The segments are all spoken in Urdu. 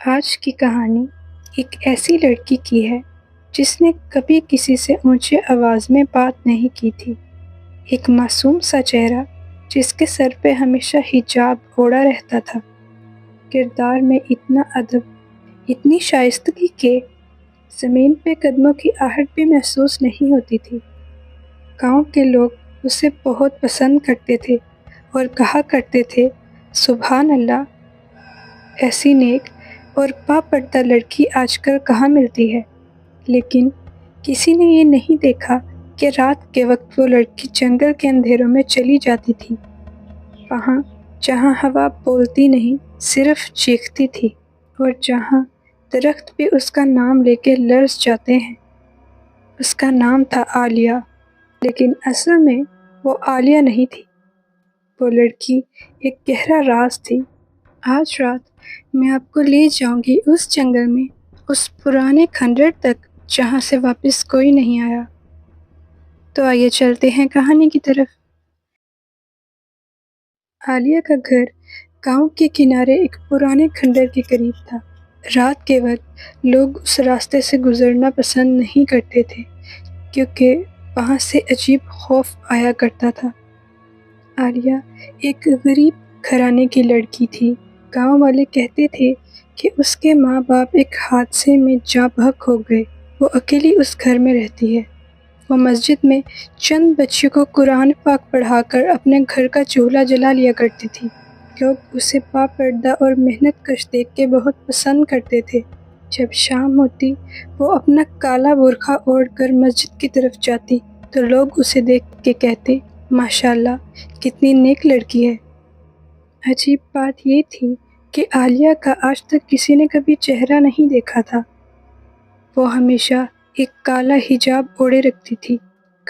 آج کی کہانی ایک ایسی لڑکی کی ہے جس نے کبھی کسی سے اونچی آواز میں بات نہیں کی تھی۔ ایک معصوم سا چہرہ جس کے سر پہ ہمیشہ حجاب اوڑھا رہتا تھا، کردار میں اتنا ادب، اتنی شائستگی کہ زمین پہ قدموں کی آہٹ بھی محسوس نہیں ہوتی تھی۔ گاؤں کے لوگ اسے بہت پسند کرتے تھے اور کہا کرتے تھے، سبحان اللہ، ایسی نیک اور باپردہ لڑکی آج کل کہاں ملتی ہے۔ لیکن کسی نے یہ نہیں دیکھا کہ رات کے وقت وہ لڑکی جنگل کے اندھیروں میں چلی جاتی تھی، وہاں جہاں ہوا بولتی نہیں، صرف چیختی تھی، اور جہاں درخت بھی اس کا نام لے کے لرز جاتے ہیں۔ اس کا نام تھا عالیہ، لیکن اصل میں وہ عالیہ نہیں تھی۔ وہ لڑکی ایک گہرا راز تھی۔ آج رات میں آپ کو لے جاؤں گی اس جنگل میں، اس پرانے کھنڈر تک جہاں سے واپس کوئی نہیں آیا۔ تو آئیے چلتے ہیں کہانی کی طرف۔ عالیہ کا گھر گاؤں کے کنارے ایک پرانے کھنڈر کے قریب تھا۔ رات کے وقت لوگ اس راستے سے گزرنا پسند نہیں کرتے تھے کیونکہ وہاں سے عجیب خوف آیا کرتا تھا۔ عالیہ ایک غریب گھرانے کی لڑکی تھی۔ گاؤں والے کہتے تھے کہ اس کے ماں باپ ایک حادثے میں جاں بحق ہو گئے۔ وہ اکیلی اس گھر میں رہتی ہے۔ وہ مسجد میں چند بچیوں کو قرآن پاک پڑھا کر اپنے گھر کا چولہا جلا لیا کرتی تھی۔ لوگ اسے باپردہ اور محنت کش دیکھ کے بہت پسند کرتے تھے۔ جب شام ہوتی وہ اپنا کالا برقع اوڑھ کر مسجد کی طرف جاتی تو لوگ اسے دیکھ کے کہتے، ماشاءاللہ، کتنی نیک لڑکی ہے۔ عجیب بات یہ تھی کہ عالیہ کا آج تک کسی نے کبھی چہرہ نہیں دیکھا تھا۔ وہ ہمیشہ ایک کالا حجاب اوڑھے رکھتی تھی۔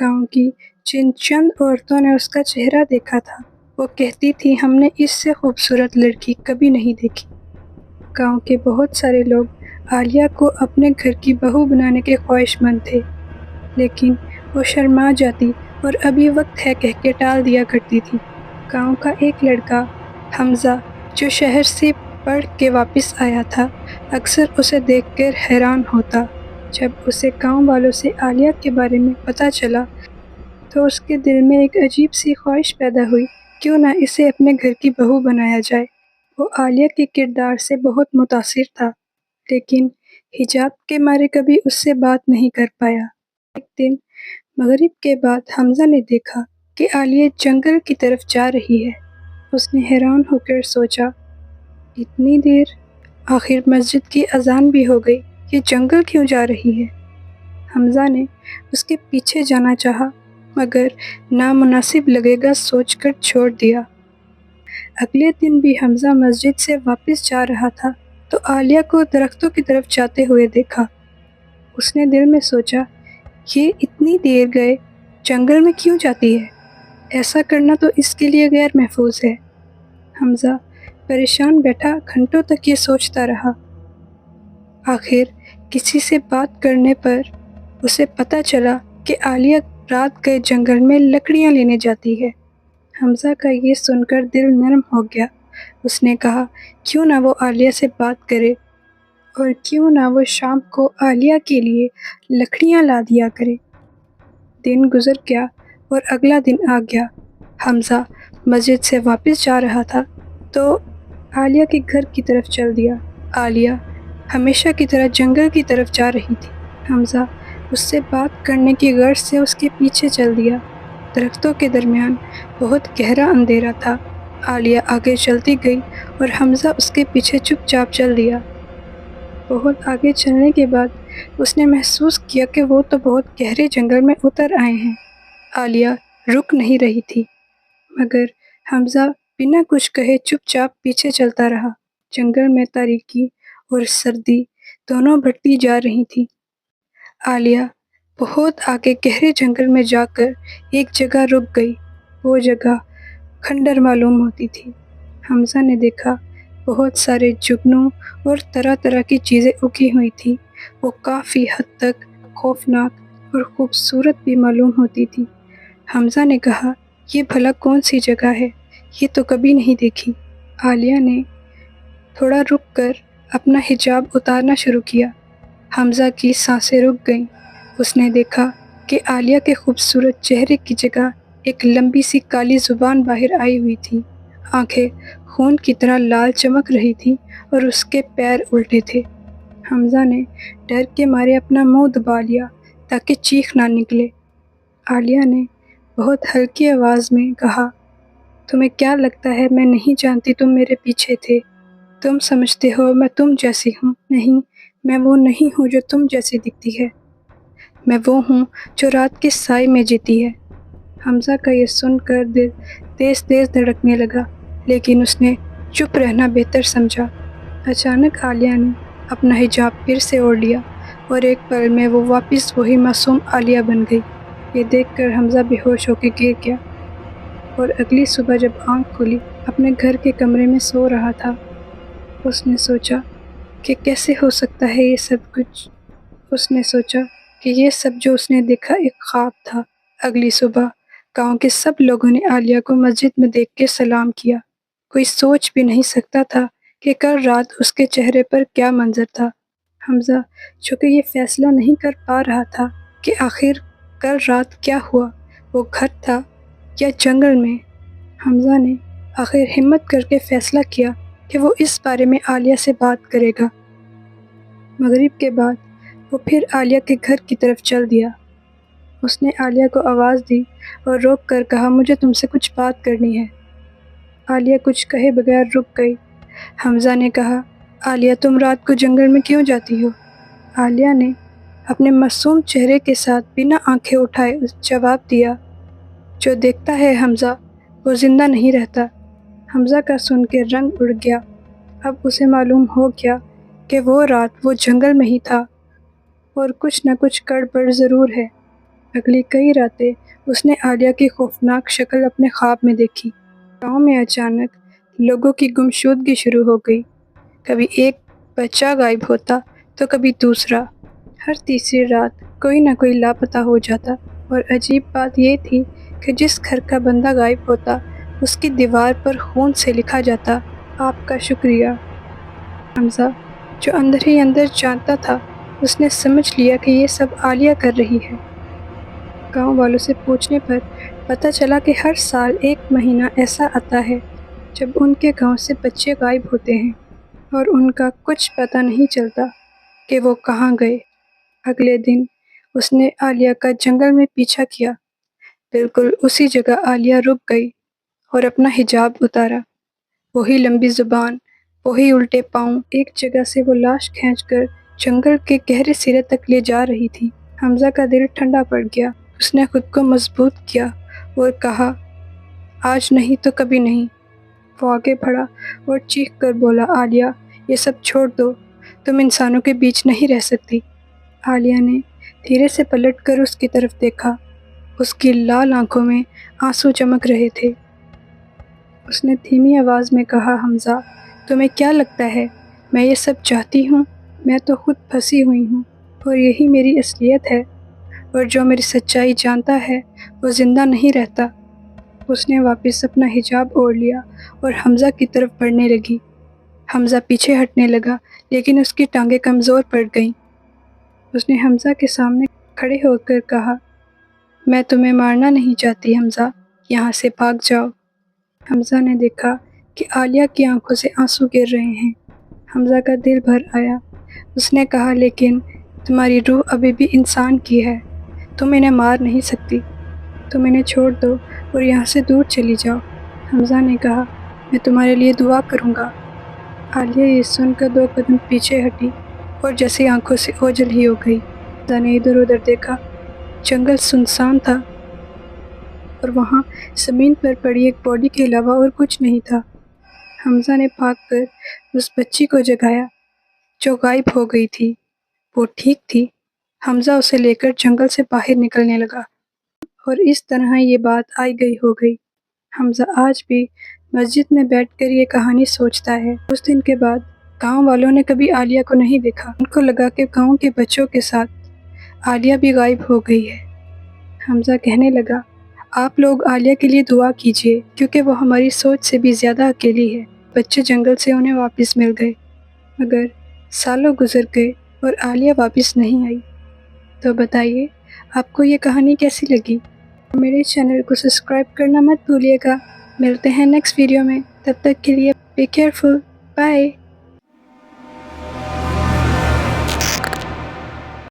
گاؤں کی جن چند عورتوں نے اس کا چہرہ دیکھا تھا، وہ کہتی تھی، ہم نے اس سے خوبصورت لڑکی کبھی نہیں دیکھی۔ گاؤں کے بہت سارے لوگ عالیہ کو اپنے گھر کی بہو بنانے کے خواہش مند تھے، لیکن وہ شرما جاتی اور ابھی وقت ہے کہہ کے ٹال دیا کرتی تھی۔ گاؤں کا ایک لڑکا حمزہ جو شہر سے پڑھ کے واپس آیا تھا، اکثر اسے دیکھ کر حیران ہوتا۔ جب اسے گاؤں والوں سے عالیہ کے بارے میں پتہ چلا تو اس کے دل میں ایک عجیب سی خواہش پیدا ہوئی، کیوں نہ اسے اپنے گھر کی بہو بنایا جائے۔ وہ عالیہ کے کردار سے بہت متاثر تھا، لیکن حجاب کے مارے کبھی اس سے بات نہیں کر پایا۔ ایک دن مغرب کے بعد حمزہ نے دیکھا کہ عالیہ جنگل کی طرف جا رہی ہے۔ اس نے حیران ہو کر سوچا، اتنی دیر، آخر مسجد کی اذان بھی ہو گئی، یہ جنگل کیوں جا رہی ہے؟ حمزہ نے اس کے پیچھے جانا چاہا مگر نامناسب لگے گا سوچ کر چھوڑ دیا۔ اگلے دن بھی حمزہ مسجد سے واپس جا رہا تھا تو عالیہ کو درختوں کی طرف جاتے ہوئے دیکھا۔ اس نے دل میں سوچا، یہ اتنی دیر گئے جنگل میں کیوں جاتی ہے؟ ایسا کرنا تو اس کے لیے غیر محفوظ ہے۔ حمزہ پریشان بیٹھا گھنٹوں تک یہ سوچتا رہا۔ آخر کسی سے بات کرنے پر اسے پتہ چلا کہ عالیہ رات گئے جنگل میں لکڑیاں لینے جاتی ہے۔ حمزہ کا یہ سن کر دل نرم ہو گیا۔ اس نے کہا، کیوں نہ وہ عالیہ سے بات کرے اور کیوں نہ وہ شام کو عالیہ کے لیے لکڑیاں لا دیا کرے۔ دن گزر گیا اور اگلا دن آ گیا۔ حمزہ مسجد سے واپس جا رہا تھا تو عالیہ کے گھر کی طرف چل دیا۔ عالیہ ہمیشہ کی طرح جنگل کی طرف جا رہی تھی۔ حمزہ اس سے بات کرنے کی غرض سے اس کے پیچھے چل دیا۔ درختوں کے درمیان بہت گہرا اندھیرا تھا۔ عالیہ آگے چلتی گئی اور حمزہ اس کے پیچھے چپ چاپ چل دیا۔ بہت آگے چلنے کے بعد اس نے محسوس کیا کہ وہ تو بہت گہرے جنگل میں اتر آئے ہیں۔ عالیہ رک نہیں رہی تھی مگر حمزہ بنا کچھ کہے چپ چاپ پیچھے چلتا رہا۔ جنگل میں تاریکی اور سردی دونوں بڑھتی جا رہی تھی۔ عالیہ بہت آگے گہرے جنگل میں جا کر ایک جگہ رک گئی۔ وہ جگہ کھنڈر معلوم ہوتی تھی۔ حمزہ نے دیکھا بہت سارے جگنوں اور طرح طرح کی چیزیں اگی ہوئی تھی۔ وہ کافی حد تک خوفناک اور خوبصورت بھی معلوم ہوتی تھی۔ حمزہ نے کہا، یہ بھلا کون سی جگہ ہے؟ یہ تو کبھی نہیں دیکھی۔ عالیہ نے تھوڑا رک کر اپنا حجاب اتارنا شروع کیا۔ حمزہ کی سانسیں رک گئیں۔ اس نے دیکھا کہ عالیہ کے خوبصورت چہرے کی جگہ ایک لمبی سی کالی زبان باہر آئی ہوئی تھی۔ آنکھیں خون کی طرح لال چمک رہی تھیں اور اس کے پیر الٹے تھے۔ حمزہ نے ڈر کے مارے اپنا منہ دبا لیا تاکہ چیخ نہ نکلے۔ عالیہ نے بہت ہلکی آواز میں کہا، تمہیں کیا لگتا ہے میں نہیں جانتی تم میرے پیچھے تھے؟ تم سمجھتے ہو میں تم جیسی ہوں؟ نہیں، میں وہ نہیں ہوں جو تم جیسی دکھتی ہے۔ میں وہ ہوں جو رات کے سائے میں جیتی ہے۔ حمزہ کا یہ سن کر دل تیز تیز دھڑکنے لگا، لیکن اس نے چپ رہنا بہتر سمجھا۔ اچانک عالیہ نے اپنا حجاب پھر سے اوڑھ لیا اور ایک پل میں وہ واپس وہی معصوم عالیہ بن گئی۔ یہ دیکھ کر حمزہ بے ہوش ہو کے گر گیا، اور اگلی صبح جب آنکھ کھلی اپنے گھر کے کمرے میں سو رہا تھا۔ اس نے سوچا کہ کیسے ہو سکتا ہے یہ سب کچھ۔ اس نے سوچا کہ یہ سب جو اس نے دیکھا ایک خواب تھا۔ اگلی صبح گاؤں کے سب لوگوں نے عالیہ کو مسجد میں دیکھ کے سلام کیا۔ کوئی سوچ بھی نہیں سکتا تھا کہ کل رات اس کے چہرے پر کیا منظر تھا۔ حمزہ چونکہ یہ فیصلہ نہیں کر پا رہا تھا کہ آخر کل رات کیا ہوا، وہ گھر تھا یا جنگل میں، حمزہ نے آخر ہمت کر کے فیصلہ کیا کہ وہ اس بارے میں عالیہ سے بات کرے گا۔ مغرب کے بعد وہ پھر عالیہ کے گھر کی طرف چل دیا۔ اس نے عالیہ کو آواز دی اور روک کر کہا، مجھے تم سے کچھ بات کرنی ہے۔ عالیہ کچھ کہے بغیر رک گئی۔ حمزہ نے کہا، عالیہ تم رات کو جنگل میں کیوں جاتی ہو؟ عالیہ نے اپنے معصوم چہرے کے ساتھ بنا آنکھیں اٹھائے جواب دیا، جو دیکھتا ہے حمزہ وہ زندہ نہیں رہتا۔ حمزہ کا سن کے رنگ اڑ گیا۔ اب اسے معلوم ہو گیا کہ وہ رات وہ جنگل میں ہی تھا اور کچھ نہ کچھ گڑبڑ ضرور ہے۔ اگلی کئی راتیں اس نے عالیہ کی خوفناک شکل اپنے خواب میں دیکھی۔ گاؤں میں اچانک لوگوں کی گمشدگی شروع ہو گئی۔ کبھی ایک بچہ غائب ہوتا تو کبھی دوسرا۔ ہر تیسری رات کوئی نہ کوئی لاپتہ ہو جاتا، اور عجیب بات یہ تھی کہ جس گھر کا بندہ غائب ہوتا اس کی دیوار پر خون سے لکھا جاتا، آپ کا شکریہ۔ حمزہ جو اندر ہی اندر جانتا تھا، اس نے سمجھ لیا کہ یہ سب عالیہ کر رہی ہے۔ گاؤں والوں سے پوچھنے پر پتہ چلا کہ ہر سال ایک مہینہ ایسا آتا ہے جب ان کے گاؤں سے بچے غائب ہوتے ہیں اور ان کا کچھ پتہ نہیں چلتا کہ وہ کہاں گئے۔ اگلے دن اس نے عالیہ کا جنگل میں پیچھا کیا۔ بالکل اسی جگہ عالیہ رک گئی اور اپنا حجاب اتارا۔ وہی لمبی زبان، وہی الٹے پاؤں، ایک جگہ سے وہ لاش کھینچ کر جنگل کے گہرے سرے تک لے جا رہی تھی۔ حمزہ کا دل ٹھنڈا پڑ گیا۔ اس نے خود کو مضبوط کیا اور کہا، آج نہیں تو کبھی نہیں۔ وہ آگے بڑھا اور چیخ کر بولا، عالیہ یہ سب چھوڑ دو، تم انسانوں کے بیچ نہیں رہ سکتی۔ عالیہ نے دھیرے سے پلٹ کر اس کی طرف دیکھا۔ اس کی لال آنکھوں میں آنسو چمک رہے تھے۔ اس نے دھیمی آواز میں کہا، حمزہ تمہیں کیا لگتا ہے میں یہ سب چاہتی ہوں؟ میں تو خود پھنسی ہوئی ہوں اور یہی میری اصلیت ہے، اور جو میری سچائی جانتا ہے وہ زندہ نہیں رہتا۔ اس نے واپس اپنا حجاب اوڑھ لیا اور حمزہ کی طرف بڑھنے لگی۔ حمزہ پیچھے ہٹنے لگا، لیکن اس کی ٹانگیں کمزور پڑ گئیں۔ اس نے حمزہ کے سامنے کھڑے ہو کر کہا، میں تمہیں مارنا نہیں چاہتی حمزہ، یہاں سے بھاگ جاؤ۔ حمزہ نے دیکھا کہ عالیہ کی آنکھوں سے آنسو گر رہے ہیں۔ حمزہ کا دل بھر آیا۔ اس نے کہا، لیکن تمہاری روح ابھی بھی انسان کی ہے، تم انہیں مار نہیں سکتی، تم انہیں چھوڑ دو اور یہاں سے دور چلی جاؤ۔ حمزہ نے کہا، میں تمہارے لیے دعا کروں گا۔ عالیہ یہ سن کر 2 قدم پیچھے ہٹی اور جیسے آنکھوں سے اوجھل ہی ہو گئی۔ حمزہ نے ادھر ادھر دیکھا۔ جنگل سنسان تھا اور وہاں زمین پر پڑی ایک باڈی کے علاوہ اور کچھ نہیں تھا۔ حمزہ نے بھاگ کر اس بچی کو جگایا جو غائب ہو گئی تھی۔ وہ ٹھیک تھی۔ حمزہ اسے لے کر جنگل سے باہر نکلنے لگا، اور اس طرح یہ بات آئی گئی ہو گئی۔ حمزہ آج بھی مسجد میں بیٹھ کر یہ کہانی سوچتا ہے۔ اس دن کے بعد گاؤں والوں نے کبھی عالیہ کو نہیں دیکھا۔ ان کو لگا کہ گاؤں کے بچوں کے ساتھ عالیہ بھی غائب ہو گئی ہے۔ حمزہ کہنے لگا، آپ لوگ عالیہ کے لیے دعا کیجیے، کیونکہ وہ ہماری سوچ سے بھی زیادہ اکیلی ہے۔ بچے جنگل سے انہیں واپس مل گئے، مگر سالوں گزر گئے اور عالیہ واپس نہیں آئی۔ تو بتائیے آپ کو یہ کہانی کیسی لگی؟ میرے چینل کو سبسکرائب کرنا مت بھولیے گا۔ ملتے ہیں نیکسٹ ویڈیو میں، تب تک کے لیے بی کیئرفل، بائے۔